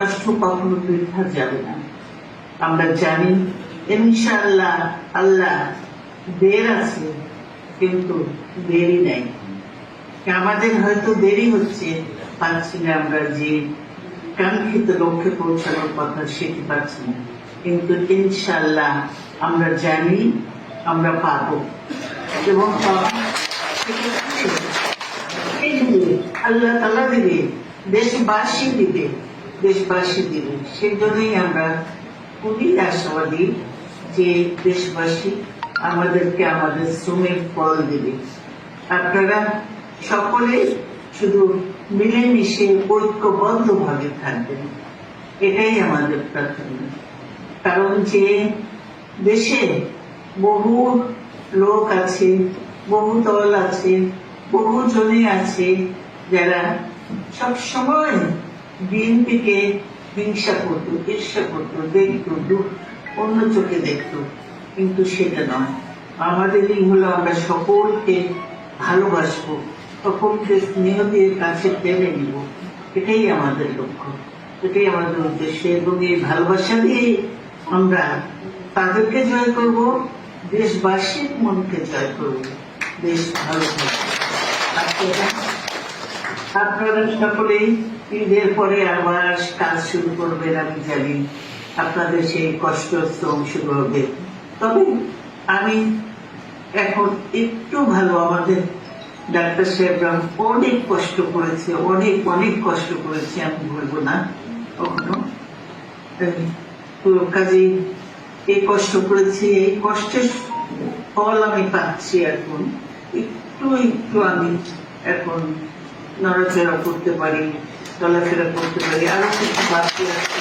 রাষ্ট্র কখনো বৃথা যাবে না। আমরা জানি ইনশাআল্লাহ আল্লাহ দের আছে, কিন্তু দেরি নাই। আমাদের হয়তো দেরি হচ্ছে, পাচ্ছি না আমরা যে কাঙ্ক্ষিত লক্ষ্যে পৌঁছানোর কথা সেটি পাচ্ছি না, কিন্তু ইনশাআল্লাহ আমরা জানি আমরা পাবো এবং আল্লাহ তাআলা দিবে, দেশবাসী দিবে, দেশবাসী দিবে। সেই জন্যই আমরা খুবই আশাবাদী যে দেশবাসী আমাদেরকে আমাদের শ্রমের ফল দিবে। আপনারা সকলে শুধু মিলেমিশে ঐক্যবদ্ধ ভাবে থাকবেন, এটাই আমাদের প্রার্থনা। কারণ যে দেশে বহু লোক আছে, বহু দল আছে, বহু জনে আছে যারা সবসময় বিএনপিকে হিংসা করত, ঈর্ষা করত, দেখত, অন্য চোখে দেখত, কিন্তু সেটা নয়। আমাদেরই হলো আমরা সকলকে ভালোবাসবো, সকলকে স্নেহ দিয়ে কাছে টেনে নিব, এটাই আমাদের লক্ষ্য, এটাই আমাদের উদ্দেশ্য। এবং এই ভালোবাসা দিয়ে আমরা তাদেরকে জয় করব, দেশবাসীর মনকে জয় করব, দেশ ভালো থাকবে। আপনারা সকলেই ঈদের পরে আবার কাজ শুরু করবেন, আমি জানি আপনাদের সেই কষ্ট শ্রম শুরু হবে। তবে আমি এখন একটু ভালো, আমাদের ডাক্তার সাহেবরা অনেক কষ্ট করেছে, অনেক অনেক কষ্ট করেছে, আমি বলবো না কখনো। তো কাজেই এই কষ্ট করেছি, এই কষ্টের ফল আমি পাচ্ছি। এখন একটু একটু আমি এখন নড়াচড়া করতে পারি, চলাফেরা করতে পারি, আরো কিছু বাকি আছে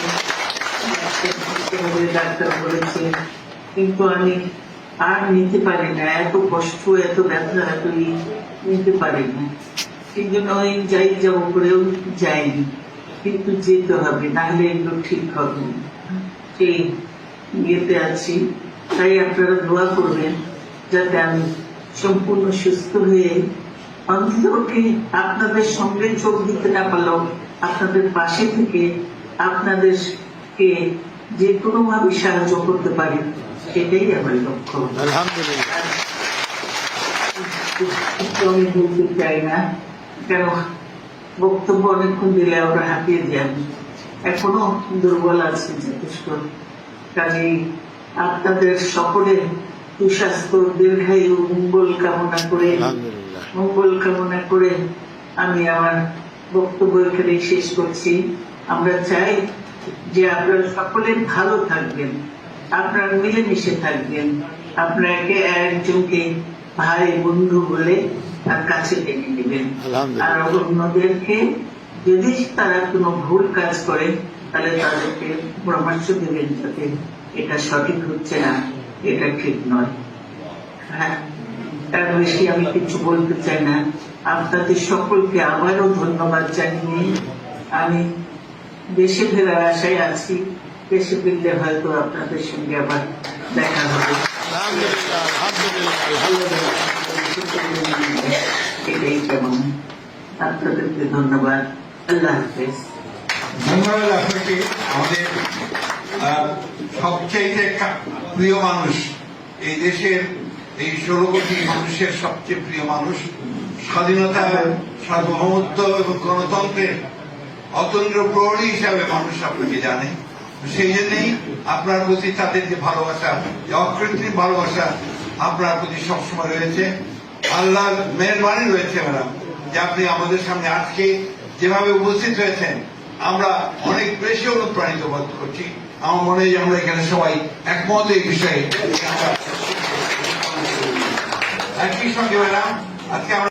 ডাক্তার বলেছে, কিন্তু আমি আর নিতে পারি না, এত কষ্ট, এত ব্যথা, এত নিতে পারি না। সেই জন্য ওই যাবো করেও যাইনি, কিন্তু যেতে হবে, নাহলে এগুলো ঠিক হবে না, সেই ইয়েতে আছি। তাই আপনারা দোয়া করবেন যাতে আমি সম্পূর্ণ সুস্থ হয়ে অন্ততপক্ষে আপনাদের সঙ্গে যোগ দিতে না পারলেও আপনাদের পাশে থেকে আপনাদেরকে যে কোনো ভাবে সাহায্য করতে পারি, সেটাই আমার লক্ষ্য। আমি বলতে চাই না, কেন বক্তব্য অনেকক্ষণ দিলে ওরা হাঁপিয়ে যান, এখনো দুর্বল আছে যথেষ্ট। কাজেই আপনাদের সকলের সুস্বাস্থ্য, দীর্ঘায়ু, মঙ্গল কামনা করে আমি আমার বক্তব্য এখানে শেষ করছি। আমরা চাই যে আপনারা সকলে ভালো থাকবেন, আপনারা মিলেমিশে থাকবেন, আপনারা একে একজনকে ভাই বন্ধু বলে তার কাছে টেনে নেবেন। আর অন্যদেরকে যদি তারা কোনো ভুল কাজ করে তাহলে তাদেরকে পরামর্শ দেবেন, যাতে এটা সঠিক হচ্ছে না, এটা ঠিক নয়। হ্যাঁ, তার বেশি আমি কিছু বলতে চাই না। আপনাদের সকলকে আবারও ধন্যবাদ জানিয়ে আমি দেশে ফেরার আশায় আছি। দেশে ফিরলে হয়তো আপনাদের সঙ্গে আবার দেখা হবে। এটাই কেমন, আপনাদেরকে ধন্যবাদ। আল্লাহ হাফেজ। ধন্যবাদ আপনাকে। আমাদের সবচেয়ে প্রিয় মানুষ, এই দেশের এই 16 কোটি মানুষের সবচেয়ে প্রিয় মানুষ, স্বাধীনতা, সার্বভৌমত্ব এবং গণতন্ত্রের অতন্দ্র প্রহরী হিসাবে মানুষ আপনাকে জানে। সেই জন্যই আপনার প্রতি তাদের যে ভালোবাসা, যে অকৃত্রিম ভালোবাসা আপনার প্রতি সবসময় রয়েছে। আল্লাহর মেহরবানি রয়েছে ম্যাডাম, যে আপনি আমাদের সামনে আজকে যেভাবে উপস্থিত হয়েছেন, আমরা অনেক বেশি অনুপ্রাণিত বোধ করছি। আমার মনে হয় যে আমরা এখানে সবাই একমত এই বিষয়ে। একই সঙ্গে ম্যাডাম, আজকে আমরা